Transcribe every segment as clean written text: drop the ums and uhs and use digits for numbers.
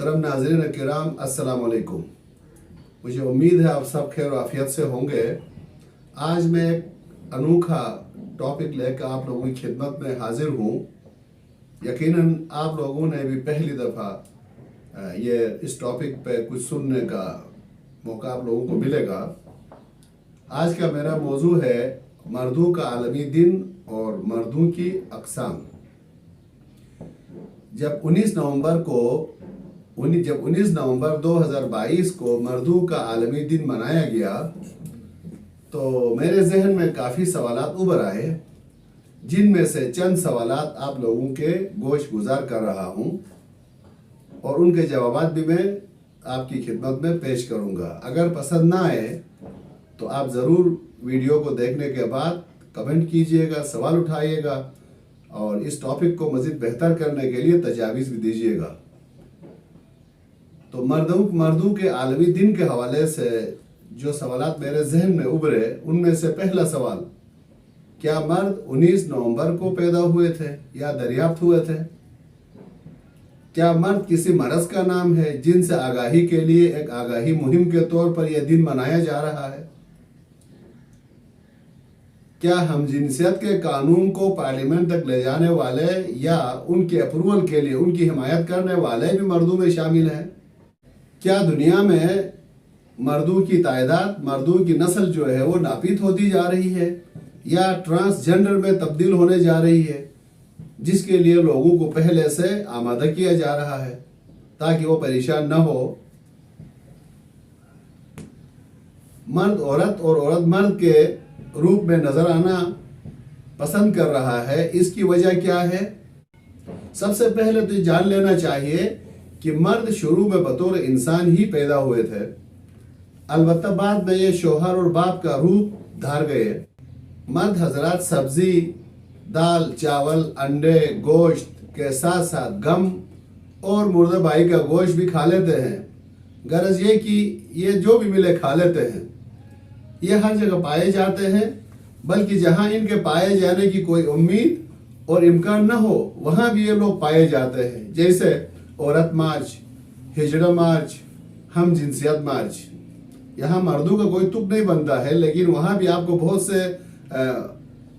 मोहतरम नाज़रीन किराम, अस्सलाम वालेकुम। मुझे उम्मीद है आप सब खैर आफियत से होंगे। आज मैं एक अनोखा टॉपिक लेकर आप लोगों की खिदमत में हाजिर हूँ। यकीनन आप लोगों ने भी पहली दफ़ा ये इस टॉपिक पे कुछ सुनने का मौका आप लोगों को मिलेगा। आज का मेरा मौजू है मर्दों का आलमी दिन और मर्दों की अक़साम। जब 19 नवंबर 2022 को मर्दों का आलमी दिन मनाया गया तो मेरे जहन में काफ़ी सवालात उभर आए, जिनमें से चंद सवालात आप लोगों के गोश गुजार कर रहा हूं और उनके जवाबात भी मैं आपकी खिदमत में पेश करूंगा। अगर पसंद ना आए तो आप ज़रूर वीडियो को देखने के बाद कमेंट कीजिएगा, सवाल उठाइएगा और इस टॉपिक को मज़ीद बेहतर करने के लिए तजावीज़ भी दीजिएगा। तो मर्दों के आलमी दिन के हवाले से जो सवालात मेरे जहन में उभरे, उनमें से पहला सवाल, क्या मर्द 19 नवंबर को पैदा हुए थे या दरियाफ्त हुए थे? क्या मर्द किसी मरज़ का नाम है जिनसे आगाही के लिए एक आगाही मुहिम के तौर पर यह दिन मनाया जा रहा है? क्या हमजिनसियत के कानून को पार्लियामेंट तक ले जाने वाले या उनके अप्रूवल के लिए उनकी हिमायत करने वाले भी मर्दों में शामिल हैं? क्या दुनिया में मर्दों की तादाद, मर्दों की नस्ल जो है वो नापीद होती जा रही है या ट्रांसजेंडर में तब्दील होने जा रही है, जिसके लिए लोगों को पहले से आमादा किया जा रहा है ताकि वो परेशान न हो? मर्द औरत और औरत मर्द के रूप में नजर आना पसंद कर रहा है, इसकी वजह क्या है? सबसे पहले तो जान लेना चाहिए कि मर्द शुरू में बतौर इंसान ही पैदा हुए थे, अलबत्ता बाद में ये शोहर और बाप का रूप धार गए। मर्द हजरात सब्जी, दाल, चावल, अंडे, गोश्त के साथ साथ गम और मुर्दा भाई का गोश्त भी खा लेते हैं। गरज ये कि ये जो भी मिले खा लेते हैं। ये हर जगह पाए जाते हैं, बल्कि जहां इनके पाए जाने की कोई उम्मीद और इम्कान न हो वहां भी ये लोग पाए जाते हैं, जैसे औरत मार्च, हिजड़ा मार्च, हम जिनसियत मार्च। यहाँ मर्दों का कोई तुक नहीं बनता है, लेकिन वहाँ भी आपको बहुत से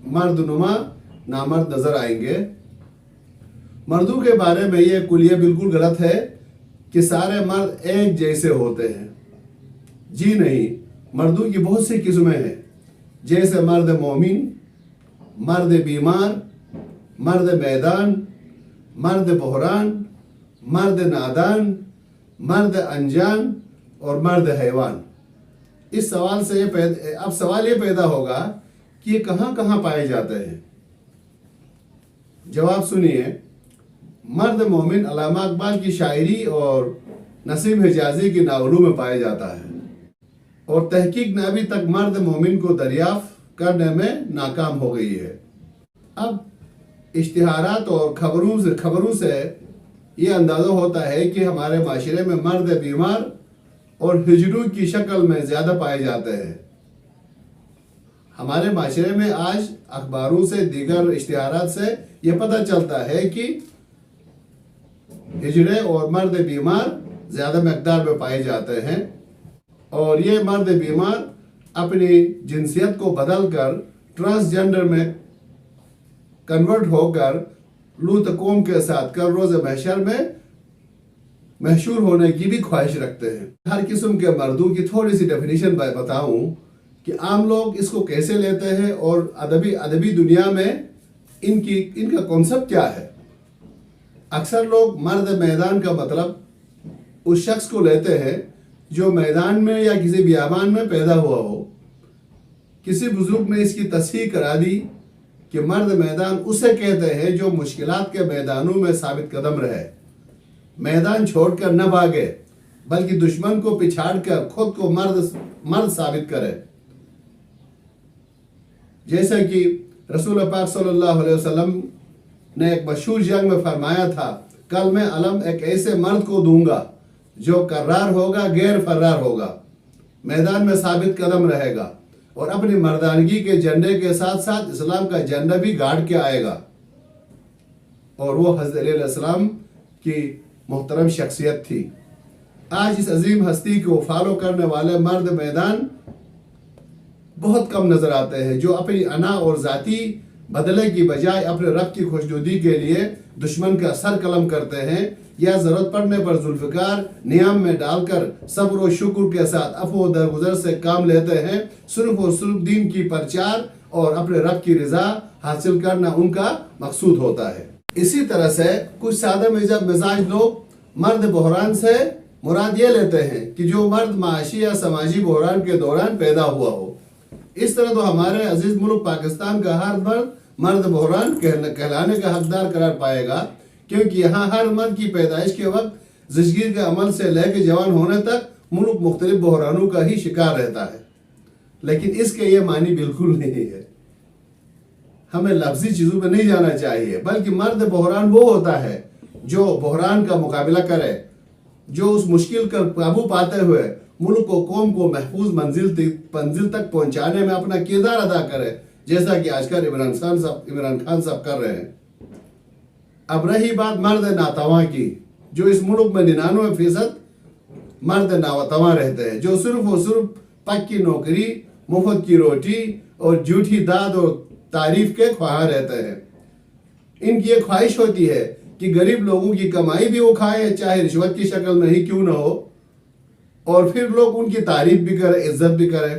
मर्दनुमा नामर्द नजर आएंगे। मर्दों के बारे में ये कुलिया बिल्कुल गलत है कि सारे मर्द एक जैसे होते हैं। जी नहीं, मर्दों की बहुत सी किस्में हैं, जैसे मर्द मोमिन, मर्द बीमार, मर्द मैदान, मर्द बहरान, मर्द नादान, मर्द अनजान और मर्द हैवान। इस सवाल से अब सवाल ये पैदा होगा कि ये कहाँ कहाँ पाए जाते हैं। जवाब सुनिए। मर्द मोमिन अल्लामा इकबाल की शायरी और नसीम हिजाजी की नावलों में पाया जाता है और तहकीक ने अभी तक मर्द मोमिन को दरियाफ्त करने में नाकाम हो गई है। अब इश्तिहारात और खबरों से ये अंदाज़ा होता है कि हमारे माशरे में मर्द बीमार और हिजड़ों की शक्ल में ज़्यादा पाए जाते हैं। हमारे माशरे में आज अखबारों से, दीगर इश्तिहारात से ये पता चलता है कि हिजड़े और मर्द बीमार ज़्यादा मकदार में पाए जाते हैं और ये मर्द बीमार अपनी जिनसियत को बदलकर ट्रांसजेंडर में कन्वर्ट होकर लूत कौम के साथ कर रोज़ महशर में मशहूर होने की भी ख्वाहिश रखते हैं। हर किस्म के मर्दों की थोड़ी सी डेफिनेशन बताऊं कि आम लोग इसको कैसे लेते हैं और अदबी दुनिया में इनका कॉन्सेप्ट क्या है। अक्सर लोग मर्द मैदान का मतलब उस शख्स को लेते हैं जो मैदान में या किसी बियाबान में पैदा हुआ हो। किसी बुजुर्ग ने इसकी तस्हीह करा दी कि मर्द मैदान उसे कहते हैं जो मुश्किलात के मैदानों में साबित कदम रहे, मैदान छोड़कर न भागे बल्कि दुश्मन को पिछाड़कर खुद को मर्द साबित करे। जैसे कि रसूल पाक सल्लल्लाहु अलैहि वसल्लम ने एक मशहूर जंग में फरमाया था, कल मैं अलम एक ऐसे मर्द को दूंगा जो कर्रार होगा, गैर फर्रार होगा, मैदान में साबित कदम रहेगा और अपनी मर्दानगी के झंडे के साथ साथ इस्लाम का झंडा भी गाड़ के आएगा। और वो हज़रत अली अलैहिस्सलाम की محترم شخصیت تھی. آج اس عظیم ہستی کو فالو کرنے والے مرد میدان بہت کم نظر آتے ہیں جو اپنی انا اور ذاتی بدلے کی بجائے اپنے رب کی خوشنودی کے لیے دشمن کا سر قلم کرتے ہیں یا ضرورت پڑنے پر ذوالفقار نیام میں ڈال کر صبر و شکر کے ساتھ عفو و درگزر سے کام لیتے ہیں. صرف اور صرف دین کی پرچار اور اپنے رب کی رضا حاصل کرنا ان کا مقصود ہوتا ہے. اسی طرح سے کچھ سادہ مزاج لوگ مرد بحران سے مراد یہ لیتے ہیں کہ جو مرد معاشی یا سماجی بحران کے دوران پیدا ہوا ہو. اس طرح تو ہمارے عزیز ملک پاکستان کا ہر مرد بحران کہلانے کا حقدار قرار پائے گا، کیونکہ یہاں ہر مرد کی پیدائش کے وقت زچگی کے عمل سے لے کے جوان ہونے تک ملک مختلف بحرانوں کا ہی شکار رہتا ہے. لیکن اس کے یہ معنی بالکل نہیں ہے. ہمیں لفظی چیزوں پہ نہیں جانا چاہیے، بلکہ مرد بحران وہ ہوتا ہے جو بحران کا مقابلہ کرے، جو اس مشکل کا قابو پاتے ہوئے ملک کو قوم کو محفوظ منزل تک پہنچانے میں اپنا کردار ادا کرے، جیسا کہ آج کل عمران خان صاحب کر رہے ہیں. اب رہی بات مرد ناتواں کی، جو اس ملک میں 99% مرد ناتواں رہتے ہیں، جو صرف اور صرف پکی نوکری، مفت کی روٹی اور جھوٹی داد اور تعریف کے خواہاں رہتے ہیں. ان کی یہ خواہش ہوتی ہے کہ غریب لوگوں کی کمائی بھی وہ کھائے، چاہے رشوت کی شکل میں ہی کیوں نہ ہو، اور پھر لوگ ان کی تعریف بھی کرے، عزت بھی کرے.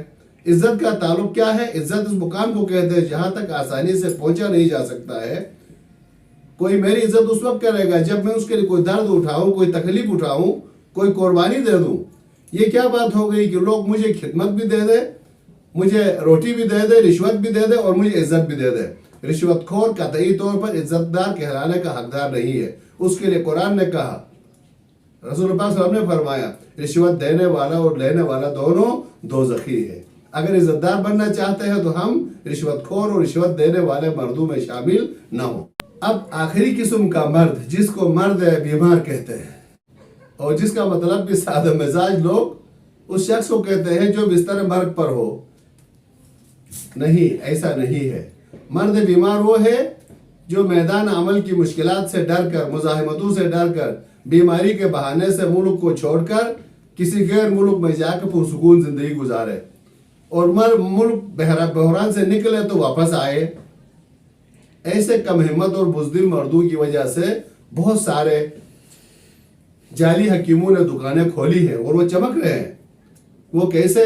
عزت کا تعلق کیا ہے؟ عزت اس مقام کو کہتے ہیں جہاں تک آسانی سے پہنچا نہیں جا سکتا ہے. کوئی میری عزت اس وقت کرے گا جب میں اس کے لیے کوئی درد اٹھاؤں، کوئی تکلیف اٹھاؤں، کوئی قربانی دے دوں. یہ کیا بات ہو گئی کہ لوگ مجھے خدمت بھی دے دے، مجھے روٹی بھی دے دے، رشوت بھی دے دے اور مجھے عزت بھی دے دے. رشوت خور قطعی طور پر عزت دار کہلانے کا حقدار نہیں ہے. اس کے لیے قرآن نے کہا، رسول اللہ صلی اللہ علیہ وسلم نے فرمایا، رشوت دینے والا اور لینے والا دونوں دوزخی ہے. اگر عزت دار بننا چاہتے ہیں تو ہم رشوت خور اور رشوت دینے والے مردوں میں شامل نہ ہوں. اب آخری قسم کا مرد، جس کو مرد بیمار کہتے ہیں، اور جس کا مطلب بھی سادہ مزاج لوگ اس شخص کو کہتے ہیں جو بستر مرگ پر ہو. نہیں، ایسا نہیں ہے. مرد بیمار وہ ہے جو میدان عمل کی مشکلات سے ڈر کر، مزاحمتوں سے ڈر کر، بیماری کے بہانے سے ملک کو چھوڑ کر کسی غیر ملک میں جا کے پرسکون زندگی گزارے، اور ملک بحران سے نکلے تو واپس آئے. ایسے کم ہمت اور بزدل مردوں کی وجہ سے بہت سارے جعلی حکیموں نے دکانیں کھولی ہیں اور وہ چمک رہے ہیں. وہ کیسے؟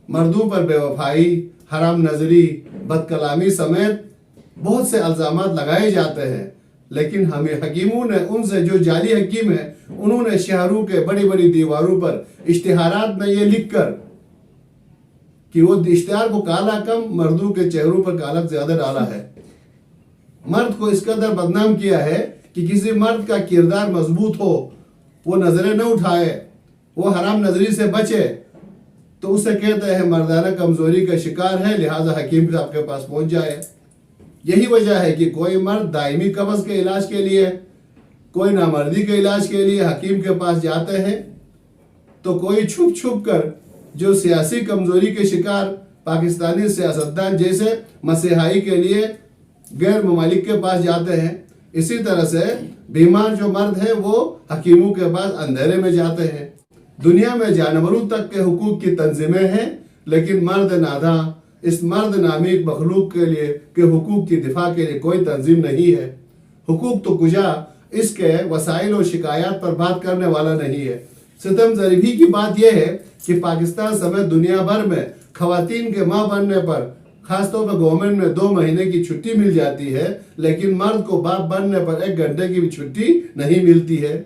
مردوں پر بے وفائی، حرام نظری، بد کلامی سمیت بہت سے الزامات لگائے جاتے ہیں. لیکن ہمیں حکیموں نے ان سے، جو جعلی حکیم ہیں، انہوں نے شہروں کے بڑی بڑی دیواروں پر اشتہارات میں یہ لکھ کر کہ وہ اشتہار کو کالا کم، مردوں کے چہروں پر کالا زیادہ ڈالا ہے. مرد کو اس قدر بدنام کیا ہے کہ کسی مرد کا کردار مضبوط ہو، وہ نظریں نہ اٹھائے، وہ حرام نظری سے بچے، تو اسے کہتے ہیں مردانہ کمزوری کا شکار ہے، لہٰذا حکیم صاحب کے پاس پہنچ جائے. یہی وجہ ہے کہ کوئی مرد دائمی قبض کے علاج کے لیے، کوئی نامردی کے علاج کے لیے حکیم کے پاس جاتے ہیں، تو کوئی چھپ چھپ کر جو سیاسی کمزوری کے شکار پاکستانی سیاستدان جیسے مسیحائی کے لیے غیر ممالک کے پاس جاتے ہیں. اسی طرح سے بیمار جو مرد ہیں وہ حکیموں کے پاس اندھیرے میں جاتے ہیں. دنیا میں جانوروں تک کے حقوق کی تنظیمیں ہیں، لیکن مرد ناداں، اس مرد نامی مخلوق کے لیے کہ حقوق کی دفاع کے لیے کوئی تنظیم نہیں ہے. حقوق تو کجا، اس کے وسائل و شکایات پر بات کرنے والا نہیں ہے. ستم ضریبی کی بات یہ ہے کہ پاکستان سمیت دنیا بھر میں خواتین کے ماں بننے پر خاص طور پر گورنمنٹ میں 2 مہینے کی چھٹی مل جاتی ہے، لیکن مرد کو باپ بننے پر 1 گھنٹے کی بھی چھٹی نہیں ملتی ہے.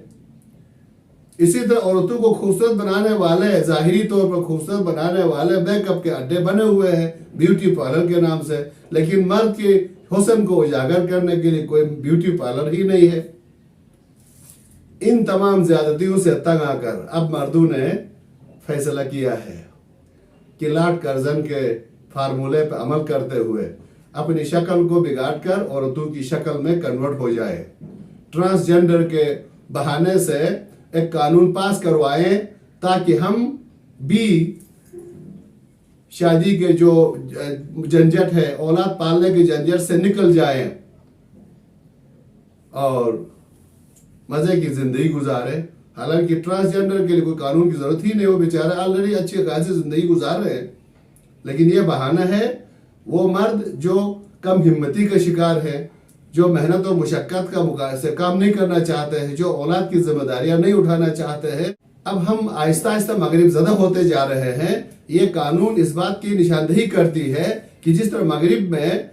اسی طرح عورتوں کو خوبصورت بنانے والے، ظاہری طور پر خوبصورت بنانے والے میک اپ کے اڈے بنے ہوئے ہیں بیوٹی پارلر کے نام سے، لیکن مرد کے حسن کو اجاگر کرنے کے لیے کوئی بیوٹی پارلر ہی نہیں ہے. ان تمام زیادتیوں سے تنگ آ کر اب مردوں نے فیصلہ کیا ہے کہ لارڈ کرزن کے فارمولے پہ عمل کرتے ہوئے اپنی شکل کو بگاڑ کر عورتوں کی شکل میں کنورٹ ہو جائے. ٹرانسجنڈر کے بہانے سے ایک قانون پاس کروائیں تاکہ ہم بھی شادی کے جو جھنجھٹ ہے، اولاد پالنے کے جھنجھٹ سے نکل جائیں اور मजे की जिंदगी गुजारे। हालांकि ट्रांसजेंडर के लिए कोई कानून की जरूरत ही नहीं, वो बेचारे ऑलरेडी अच्छी खासी जिंदगी गुजार रहे हैं। लेकिन ये बहाना है वो मर्द जो कम हिम्मती का शिकार है, जो मेहनत और मुशक्कत का से काम नहीं करना चाहते हैं, जो औलाद की जिम्मेदारियां नहीं उठाना चाहते हैं। अब हम आहिस्ता आहिस्ता मगरिब ज़दा होते जा रहे हैं। ये कानून इस बात की निशानदही करती है कि जिस तरह मगरिब में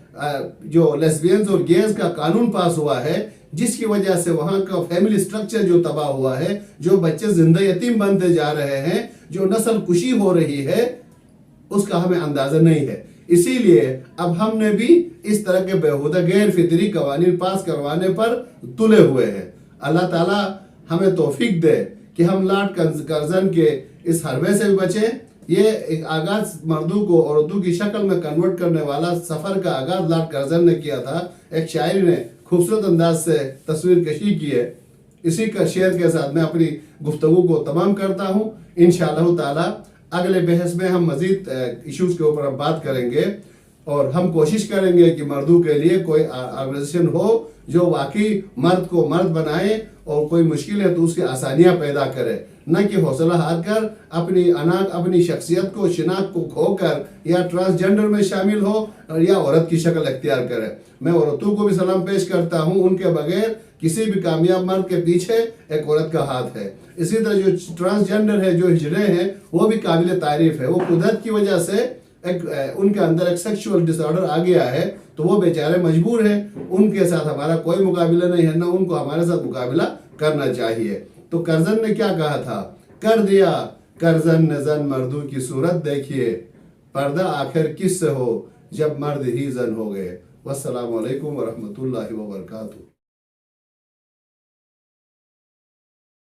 जो लेस्बियंस और गेज का कानून पास हुआ है, जिसकी वजह से वहाँ का फैमिली स्ट्रक्चर जो तबाह हुआ है, जो बच्चे जिंदा यतीम बनते जा रहे हैं, जो नस्ल कुशी हो रही है, उसका हमें अंदाजा नहीं है। इसीलिए अब हमने भी इस तरह के बेहुदा गैर फितरी कवानीन पास करवाने पर तुले हुए हैं। अल्लाह ताला हमें तौफीक दे कि हम लॉर्ड कर्जन के इस हरबे से भी बचें। ये एक आगाज मर्दों को औरतों की शक्ल में कन्वर्ट करने वाला सफर का आगाज लॉर्ड कर्जन ने किया था। एक शायर ने खूबसूरत अंदाज से तस्वीर कशी की है। इसी का शेयर के साथ मैं अपनी गुफ्तगू को तमाम करता हूँ। इंशाअल्लाह ताला अगले बहस में हम मजीद इश्यूज के ऊपर बात करेंगे और हम कोशिश करेंगे कि मर्दों के लिए कोई ऑर्गेनाइजेशन हो जो वाकई मर्द को मर्द बनाए और कोई मुश्किल है तो उसकी आसानियां पैदा करे, न कि हौसला हार कर अपनी शख्सियत को शिनाख्त को खोकर या ट्रांसजेंडर में शामिल हो या औरत की शक्ल अख्तियार करे। मैं औरतों को भी सलाम पेश करता हूं, उनके बगैर किसी भी कामयाब मर्द के पीछे एक औरत का हाथ है। इसी तरह जो ट्रांसजेंडर है, जो हिजड़े हैं, वो भी काबिल तारीफ है। वो कुदरत की वजह से उनके अंदर एक सेक्सुअल डिसऑर्डर आ गया है, तो वो बेचारे मजबूर हैं। उनके साथ हमारा कोई मुकाबला नहीं है, ना उनको हमारे साथ मुकाबला करना चाहिए। तो कर्जन ने क्या कहा था? कर दिया कर्जन ने जन मर्दों की सूरत देखिए, पर्दा आखिर किससे हो जब मर्द ही जन हो गए। वस्सलामु अलैकुम वरहमतुल्लाहि वबरकातुहू।